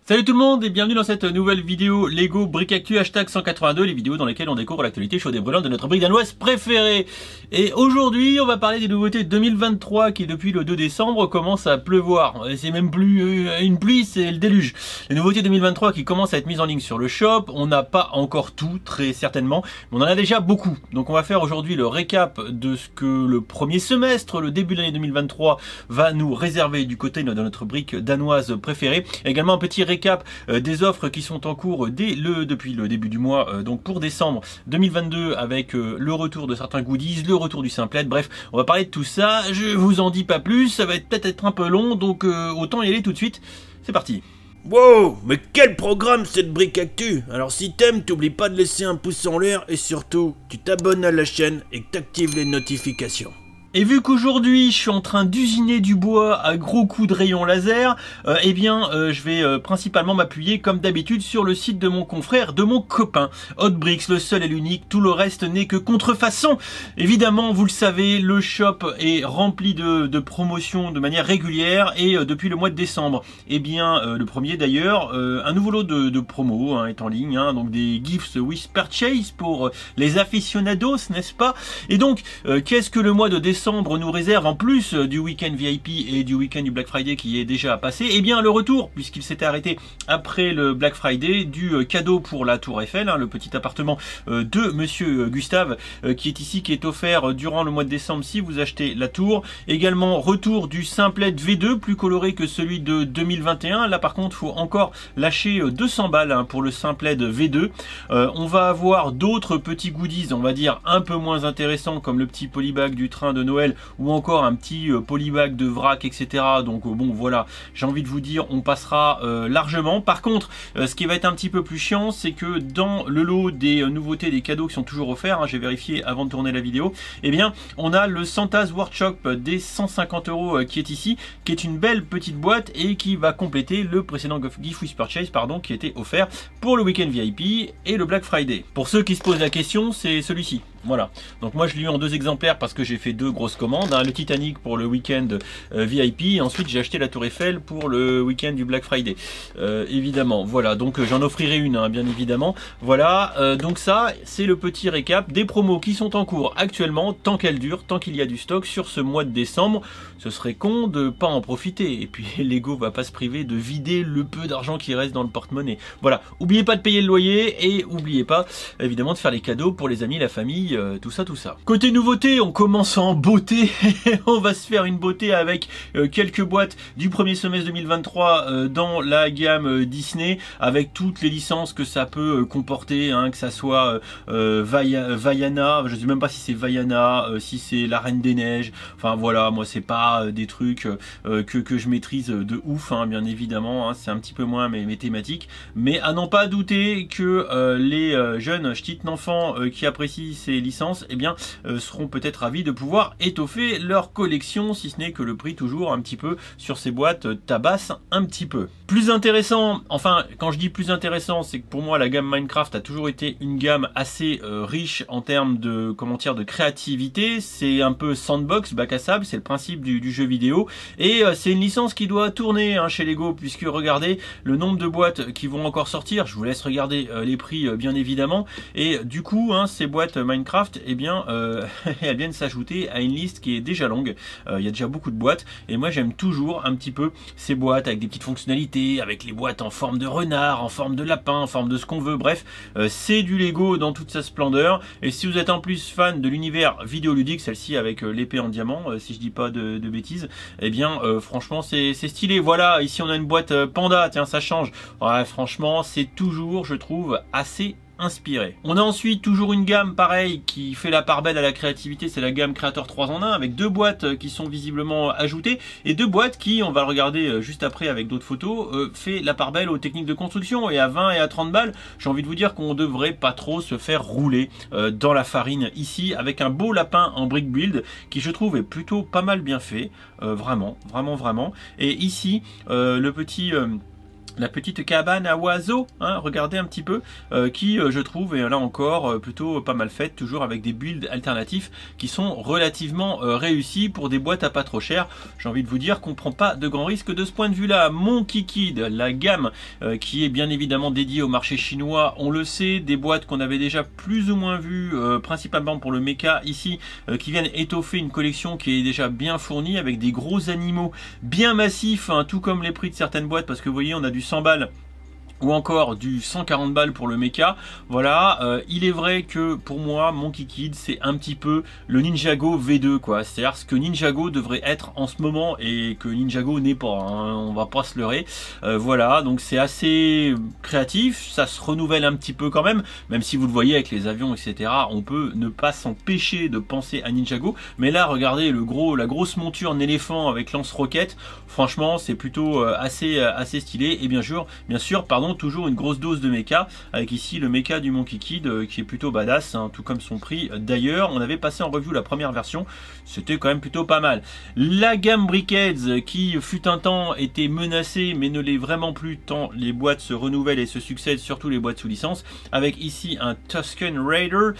Salut tout le monde et bienvenue dans cette nouvelle vidéo Lego Brick Actu hashtag 182, les vidéos dans lesquelles on découvre l'actualité chaude et brûlante de notre brique danoise préférée. Et aujourd'hui on va parler des nouveautés 2023 qui depuis le 2 décembre commence à pleuvoir. C'est même plus une pluie, c'est le déluge. Les nouveautés 2023 qui commencent à être mises en ligne sur le shop, on n'a pas encore tout très certainement, mais on en a déjà beaucoup. Donc on va faire aujourd'hui le récap de ce que le premier semestre, le début de l'année 2023 va nous réserver du côté de notre brique danoise préférée. Également un petit récap des offres qui sont en cours depuis le début du mois, donc pour décembre 2022 avec le retour de certains goodies, le retour du simplet, bref, on va parler de tout ça, je vous en dis pas plus, ça va peut-être être un peu long, donc autant y aller tout de suite, c'est parti. Wow, mais quel programme cette brique actu! Alors si t'aimes, t'oublies pas de laisser un pouce en l'air et surtout, tu t'abonnes à la chaîne et que t'actives les notifications. Et vu qu'aujourd'hui je suis en train d'usiner du bois à gros coups de rayons laser, je vais principalement m'appuyer comme d'habitude sur le site de mon confrère, de mon copain Hotbricks, le seul et l'unique, tout le reste n'est que contrefaçon. Évidemment, vous le savez, le shop est rempli de promotions de manière régulière et depuis le mois de décembre, le premier d'ailleurs, un nouveau lot de promos est en ligne, donc des gifts with purchase pour les aficionados, n'est-ce pas? Et donc, qu'est-ce que le mois de décembre nous réserve en plus du week-end VIP et du week-end du Black Friday qui est déjà passé? Eh bien le retour, puisqu'il s'était arrêté après le Black Friday, du cadeau pour la Tour Eiffel, le petit appartement de Monsieur Gustave qui est ici, qui est offert durant le mois de décembre si vous achetez la tour. Également retour du simplet V2, plus coloré que celui de 2021. Là par contre, faut encore lâcher 200 balles pour le simplet de V2. On va avoir d'autres petits goodies, on va dire un peu moins intéressants, comme le petit polybag du train de Noël ou encore un petit polybag de vrac, etc. Donc bon voilà, j'ai envie de vous dire, on passera largement. Par contre, ce qui va être un petit peu plus chiant, c'est que dans le lot des nouveautés, des cadeaux qui sont toujours offerts, j'ai vérifié avant de tourner la vidéo, on a le Santa's Workshop des 150 € qui est ici, qui est une belle petite boîte et qui va compléter le précédent Gift with Purchase qui était offert pour le week-end VIP et le Black Friday. Pour ceux qui se posent la question, c'est celui-ci. Voilà, donc moi je l'ai eu en 2 exemplaires parce que j'ai fait 2 grosses commandes, le Titanic pour le week-end VIP et ensuite j'ai acheté la Tour Eiffel pour le week-end du Black Friday, évidemment. Voilà, donc j'en offrirai une, bien évidemment. Voilà, donc ça c'est le petit récap des promos qui sont en cours actuellement, tant qu'elles durent, tant qu'il y a du stock sur ce mois de décembre. Ce serait con de pas en profiter, et puis Lego va pas se priver de vider le peu d'argent qui reste dans le porte-monnaie. Voilà, oubliez pas de payer le loyer et oubliez pas évidemment de faire les cadeaux pour les amis, la famille, tout ça. Côté nouveauté, on commence en beauté. On va se faire une beauté avec quelques boîtes du premier semestre 2023 dans la gamme Disney, avec toutes les licences que ça peut comporter, que ça soit Vaiana, je sais même pas si c'est Vaiana, si c'est la Reine des Neiges. Enfin voilà, moi c'est pas des trucs que je maîtrise de ouf, bien évidemment, c'est un petit peu moins mes thématiques, mais à n'en pas douter que les jeunes ch'tites enfants qui apprécient ces licences seront peut-être ravis de pouvoir étoffer leur collection, si ce n'est que le prix toujours un petit peu sur ces boîtes tabasse un petit peu. Plus intéressant, enfin quand je dis plus intéressant, c'est que pour moi la gamme Minecraft a toujours été une gamme assez riche en termes de de créativité. C'est un peu sandbox, bac à sable, c'est le principe du jeu vidéo, et c'est une licence qui doit tourner chez Lego, puisque regardez le nombre de boîtes qui vont encore sortir. Je vous laisse regarder les prix bien évidemment, et du coup ces boîtes Minecraft, elles viennent s'ajouter à une liste qui est déjà longue. Il y a déjà beaucoup de boîtes et moi j'aime toujours un petit peu ces boîtes avec des petites fonctionnalités, avec les boîtes en forme de renard, en forme de lapin, en forme de ce qu'on veut. Bref, c'est du Lego dans toute sa splendeur. Et si vous êtes en plus fan de l'univers vidéoludique, celle-ci avec l'épée en diamant, si je dis pas de bêtises, franchement c'est stylé. Voilà, ici on a une boîte panda, tiens, ça change. Ouais, franchement c'est toujours, je trouve, assez inspiré. On a ensuite toujours une gamme pareil qui fait la part belle à la créativité, c'est la gamme Creator 3 en 1, avec 2 boîtes qui sont visiblement ajoutées et 2 boîtes qui, on va le regarder juste après avec d'autres photos, fait la part belle aux techniques de construction. Et à 20 et à 30 balles, j'ai envie de vous dire qu'on devrait pas trop se faire rouler dans la farine ici, avec un beau lapin en brick build qui, je trouve, est plutôt pas mal bien fait, vraiment. Et ici le petit la petite cabane à oiseaux, hein, regardez un petit peu, qui je trouve est là encore plutôt pas mal faite, toujours avec des builds alternatifs qui sont relativement réussis pour des boîtes à pas trop cher. J'ai envie de vous dire qu'on prend pas de grands risques de ce point de vue là. Monkey Kid, la gamme qui est bien évidemment dédiée au marché chinois, on le sait, des boîtes qu'on avait déjà plus ou moins vues, principalement pour le mecha ici, qui viennent étoffer une collection qui est déjà bien fournie avec des gros animaux bien massifs, hein, tout comme les prix de certaines boîtes, parce que vous voyez on a du 100 balles ou encore du 140 balles pour le mecha. Voilà, il est vrai que pour moi Monkey Kid c'est un petit peu le Ninjago V2 quoi, c'est-à-dire ce que Ninjago devrait être en ce moment et que Ninjago n'est pas, hein, on va pas se leurrer. Voilà, donc c'est assez créatif, ça se renouvelle un petit peu quand même si vous le voyez avec les avions etc, on peut ne pas s'empêcher de penser à Ninjago, mais là regardez la grosse monture en éléphant avec lance-roquette, franchement c'est plutôt assez stylé, et bien sûr pardon, toujours une grosse dose de mecha, avec ici le mecha du Monkey Kid qui est plutôt badass, hein, tout comme son prix d'ailleurs. On avait passé en review la première version, c'était quand même plutôt pas mal. La gamme Brickheads qui fut un temps était menacée mais ne l'est vraiment plus tant les boîtes se renouvellent et se succèdent, surtout les boîtes sous licence, avec ici un Tusken Raider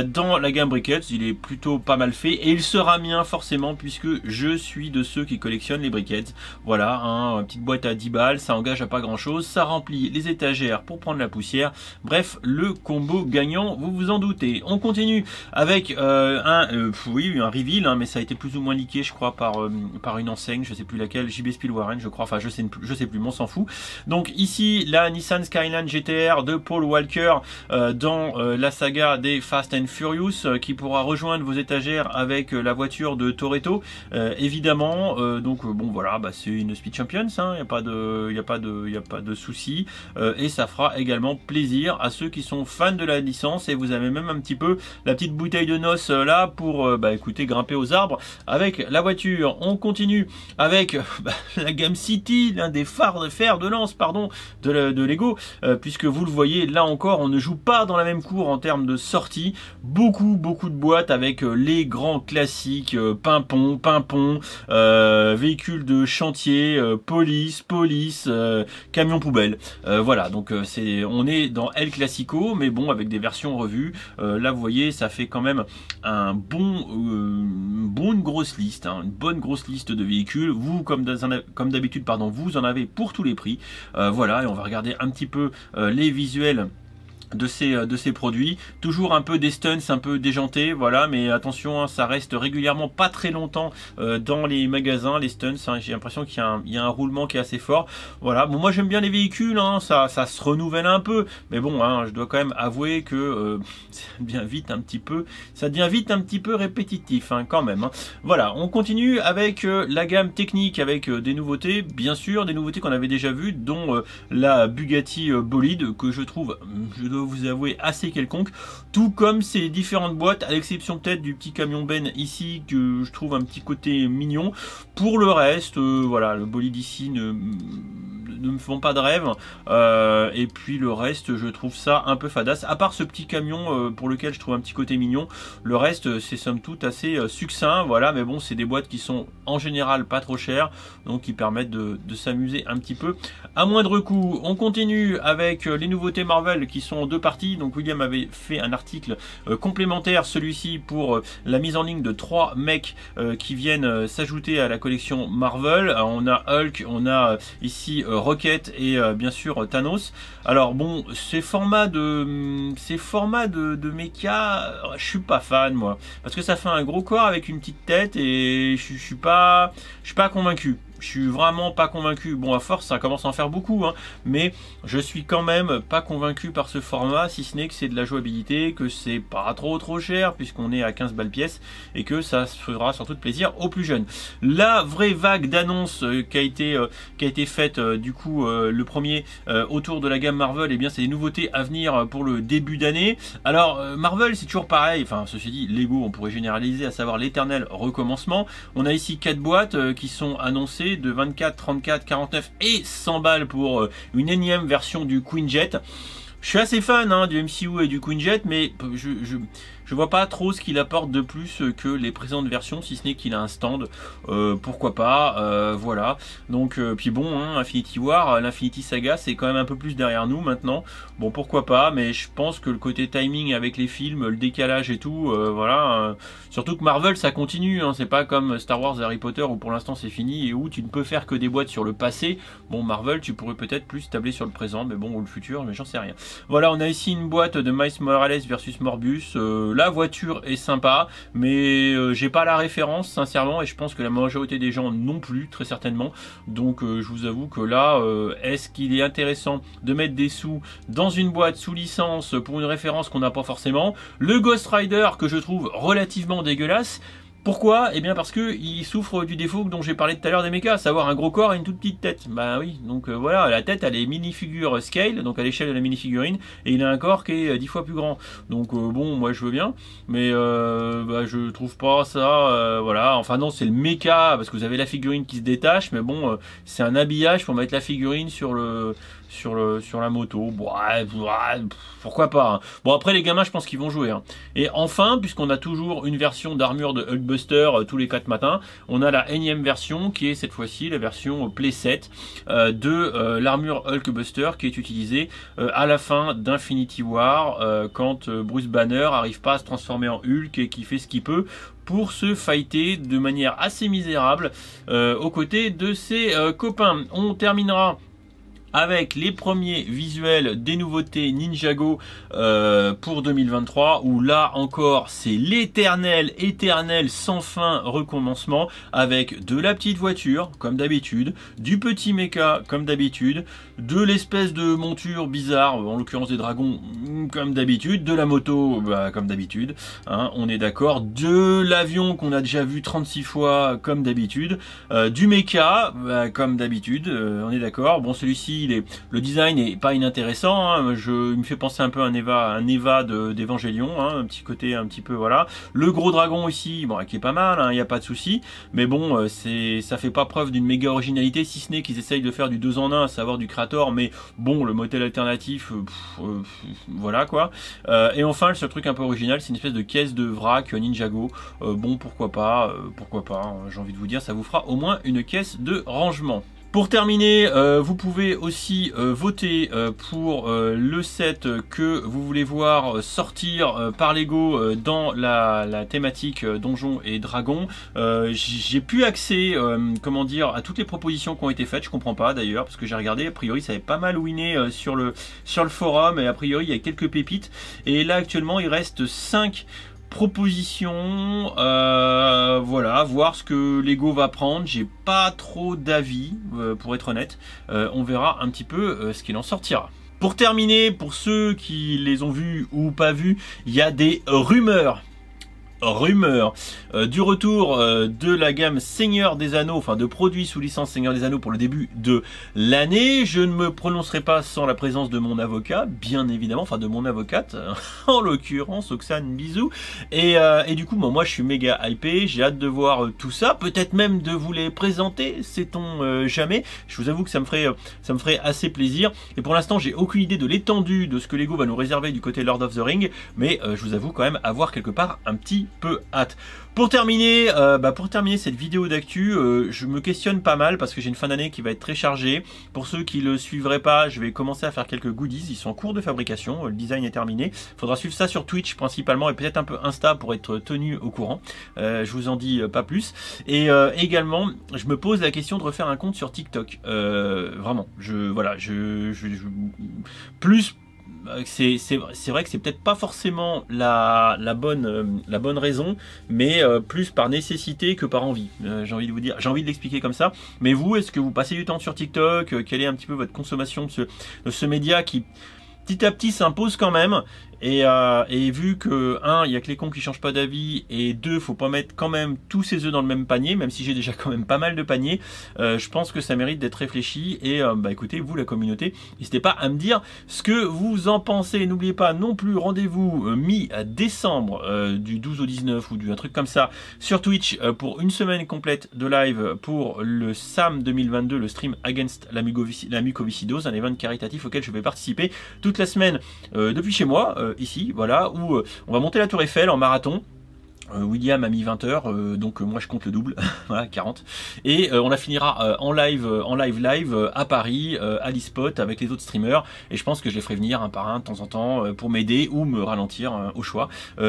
dans la gamme Brickheads. Il est plutôt pas mal fait et il sera mien forcément puisque je suis de ceux qui collectionnent les Brickheads. Voilà, hein, une petite boîte à 10 balles, ça engage à pas grand chose, ça remplit les étagères pour prendre la poussière, bref le combo gagnant, vous vous en doutez. On continue avec un reveal, hein, mais ça a été plus ou moins leaké je crois par une enseigne, je sais plus laquelle, JB Spielwaren je crois, enfin je sais plus, mais on s'en fout. Donc ici la Nissan Skyline GTR de Paul Walker dans la saga des Fast and Furious, qui pourra rejoindre vos étagères avec la voiture de Toretto évidemment. Donc bon voilà, c'est une Speed Champions, hein, y a pas de souci. Et ça fera également plaisir à ceux qui sont fans de la licence, et vous avez même un petit peu la petite bouteille de noces là pour écoutez, grimper aux arbres avec la voiture. On continue avec la gamme City, l'un des fers de lance pardon de Lego, puisque vous le voyez là encore on ne joue pas dans la même cour en termes de sortie. Beaucoup de boîtes avec les grands classiques, pimpon, véhicules de chantier, police, camion poubelle. Voilà, donc on est dans El Classico, mais bon avec des versions revues. Là vous voyez ça fait quand même une bonne grosse liste, hein, une bonne grosse liste de véhicules. Vous comme d'habitude pardon, vous en avez pour tous les prix. Voilà, et on va regarder un petit peu les visuels de ces produits, toujours un peu des stunts, un peu déjantés, voilà, mais attention, hein, ça reste régulièrement pas très longtemps dans les magasins, les stunts, hein, j'ai l'impression qu'il y a un roulement qui est assez fort, voilà. Bon, moi j'aime bien les véhicules, hein, ça se renouvelle un peu, mais bon, hein, je dois quand même avouer que ça devient vite un petit peu répétitif, hein, quand même, hein. Voilà, on continue avec la gamme technique, avec des nouveautés, bien sûr, des nouveautés qu'on avait déjà vues, dont la Bugatti Bolide, que je trouve, je dois vous avouer, assez quelconque, tout comme ces différentes boîtes, à l'exception peut-être du petit camion Ben ici que je trouve un petit côté mignon. Pour le reste, voilà, le bolide ici ne me font pas de rêve, et puis le reste je trouve ça un peu fadasse, à part ce petit camion pour lequel je trouve un petit côté mignon. Le reste c'est somme toute assez succinct, voilà, mais bon c'est des boîtes qui sont en général pas trop chères, donc qui permettent de s'amuser un petit peu à moindre coût. On continue avec les nouveautés Marvel qui sont en deux parties. Donc William avait fait un article complémentaire, celui-ci pour la mise en ligne de 3 mecs qui viennent s'ajouter à la collection Marvel. On a Hulk, on a ici Rocket et bien sûr Thanos. Alors bon, ces formats de mecha, je suis pas fan moi, parce que ça fait un gros corps avec une petite tête et je suis pas convaincu. Je suis vraiment pas convaincu. Bon, à force, ça commence à en faire beaucoup, hein, mais je suis quand même pas convaincu par ce format, si ce n'est que c'est de la jouabilité, que c'est pas trop cher, puisqu'on est à 15 balles pièce, et que ça se fera surtout de plaisir aux plus jeunes. La vraie vague d'annonces qui a été faite, du coup, le premier autour de la gamme Marvel, et bien c'est des nouveautés à venir pour le début d'année. Alors, Marvel, c'est toujours pareil, enfin, ceci dit, Lego, on pourrait généraliser, à savoir l'éternel recommencement. On a ici 4 boîtes qui sont annoncées, de 24, 34, 49 et 100 balles pour une énième version du Quinjet. Je suis assez fan, hein, du MCU et du Quinjet, mais je vois pas trop ce qu'il apporte de plus que les présentes versions, si ce n'est qu'il a un stand. Pourquoi pas, voilà. Donc puis bon, hein, Infinity War, l'Infinity Saga, c'est quand même un peu plus derrière nous maintenant. Bon, pourquoi pas, mais je pense que le côté timing avec les films, le décalage et tout, voilà. Surtout que Marvel, ça continue, hein, c'est pas comme Star Wars et Harry Potter où pour l'instant c'est fini et où tu ne peux faire que des boîtes sur le passé. Bon, Marvel, tu pourrais peut-être plus tabler sur le présent, mais bon, ou le futur, mais j'en sais rien. Voilà, on a ici une boîte de Miles Morales versus Morbius. La voiture est sympa, mais j'ai pas la référence, sincèrement, et je pense que la majorité des gens non plus, très certainement. Donc, je vous avoue que là, est-ce qu'il est intéressant de mettre des sous dans une boîte sous licence pour une référence qu'on n'a pas forcément? Le Ghost Rider, que je trouve relativement dégueulasse. Pourquoi? Eh bien parce que il souffre du défaut dont j'ai parlé tout à l'heure des mechas, à savoir un gros corps et une toute petite tête. Bah oui, donc voilà, la tête elle est minifigure scale, donc à l'échelle de la minifigurine, et il a un corps qui est 10 fois plus grand. Donc bon, moi je veux bien, mais bah, je trouve pas ça, voilà, enfin non, c'est le mecha, parce que vous avez la figurine qui se détache, mais bon, c'est un habillage pour mettre la figurine sur la moto. Bon, pourquoi pas, hein. Bon, après les gamins je pense qu'ils vont jouer, hein. Et enfin, puisqu'on a toujours une version d'armure de Hulkbuster tous les 4 matins, on a la énième version qui est cette fois-ci la version playset de l'armure Hulkbuster qui est utilisée à la fin d'Infinity War quand Bruce Banner arrive pas à se transformer en Hulk et qui fait ce qu'il peut pour se fighter de manière assez misérable aux côtés de ses copains. On terminera avec les premiers visuels des nouveautés Ninjago pour 2023, où là encore c'est l'éternel sans fin recommencement, avec de la petite voiture comme d'habitude, du petit mecha comme d'habitude, de l'espèce de monture bizarre, en l'occurrence des dragons comme d'habitude, de la moto comme d'habitude, hein, on est d'accord, de l'avion qu'on a déjà vu 36 fois comme d'habitude, du mecha comme d'habitude, on est d'accord. Bon, celui-ci le design est pas inintéressant, hein. Il me fait penser un peu à un Eva d'Evangelion, hein, un petit côté un petit peu, voilà. Le gros dragon ici, bon, qui est pas mal, il n'y a pas de souci, mais bon, ça fait pas preuve d'une méga originalité, si ce n'est qu'ils essayent de faire du 2 en 1, à savoir du Creator, mais bon, le modèle alternatif, voilà quoi. Et enfin, le seul truc un peu original, c'est une espèce de caisse de vrac Ninjago. Bon, pourquoi pas, hein, j'ai envie de vous dire, ça vous fera au moins une caisse de rangement. Pour terminer, vous pouvez aussi voter pour le set que vous voulez voir sortir par Lego dans la thématique Donjons et Dragons. J'ai plus accès, comment dire, à toutes les propositions qui ont été faites. Je comprends pas d'ailleurs, parce que j'ai regardé, a priori ça avait pas mal winné sur le forum, et a priori il y a quelques pépites. Et là actuellement il reste 5 proposition, voilà, voir ce que Lego va prendre. J'ai pas trop d'avis pour être honnête, on verra un petit peu ce qu'il en sortira. Pour terminer, pour ceux qui les ont vus ou pas vus, il y a des rumeurs du retour de la gamme Seigneur des Anneaux, enfin de produits sous licence Seigneur des Anneaux pour le début de l'année. Je ne me prononcerai pas sans la présence de mon avocat, bien évidemment, enfin de mon avocate, en l'occurrence, Oxane, bisous. Et du coup, moi je suis méga hypé, j'ai hâte de voir tout ça, peut-être même de vous les présenter, sait-on jamais. Je vous avoue que ça me ferait assez plaisir. Et pour l'instant, j'ai aucune idée de l'étendue de ce que Lego va nous réserver du côté Lord of the Ring, mais je vous avoue quand même avoir quelque part un petit peu hâte. Pour terminer cette vidéo d'actu, je me questionne pas mal parce que j'ai une fin d'année qui va être très chargée. Pour ceux qui le suivraient pas, je vais commencer à faire quelques goodies. Ils sont en cours de fabrication, le design est terminé. Faudra suivre ça sur Twitch principalement et peut-être un peu Insta pour être tenu au courant. Je vous en dis pas plus. Et également, je me pose la question de refaire un compte sur TikTok. Vraiment, plus. C'est vrai que c'est peut-être pas forcément la bonne raison, mais plus par nécessité que par envie. J'ai envie de vous dire, j'ai envie de l'expliquer comme ça. Mais vous, est-ce que vous passez du temps sur TikTok? Quelle est un petit peu votre consommation de ce média qui petit à petit s'impose quand même? Et vu que 1, il y a que les cons qui changent pas d'avis, et 2, faut pas mettre quand même tous ses œufs dans le même panier, même si j'ai déjà quand même pas mal de paniers, je pense que ça mérite d'être réfléchi. Et écoutez, vous la communauté, n'hésitez pas à me dire ce que vous en pensez. N'oubliez pas non plus, rendez-vous mi-décembre du 12 au 19 ou un truc comme ça sur Twitch pour une semaine complète de live pour le SAM 2022, le stream Against la mucoviscidose, un event caritatif auquel je vais participer toute la semaine depuis chez moi. ici, voilà, où on va monter la Tour Eiffel en marathon. William a mis 20 heures, donc moi je compte le double, voilà 40. Et on la finira en live à Paris, à l'e-spot avec les autres streamers. Et je pense que je les ferai venir un par un de temps en temps pour m'aider ou me ralentir au choix.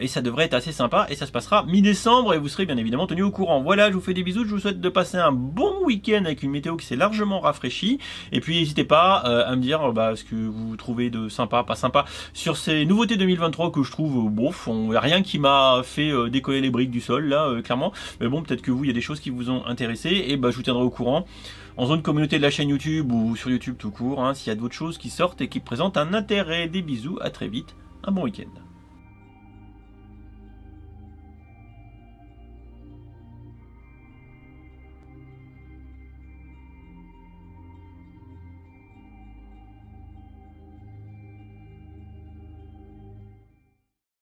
Et ça devrait être assez sympa et ça se passera mi-décembre et vous serez bien évidemment tenus au courant. Voilà, je vous fais des bisous, je vous souhaite de passer un bon week-end avec une météo qui s'est largement rafraîchie. Et puis n'hésitez pas à me dire ce que vous trouvez de sympa, pas sympa sur ces nouveautés 2023 que je trouve bof. Rien qui m'a fait décoller les briques du sol là clairement, mais bon, peut-être que vous il y a des choses qui vous ont intéressé et je vous tiendrai au courant en zone communauté de la chaîne YouTube ou sur YouTube tout court s'il y a d'autres choses qui sortent et qui présentent un intérêt. Des bisous, à très vite, un bon week-end.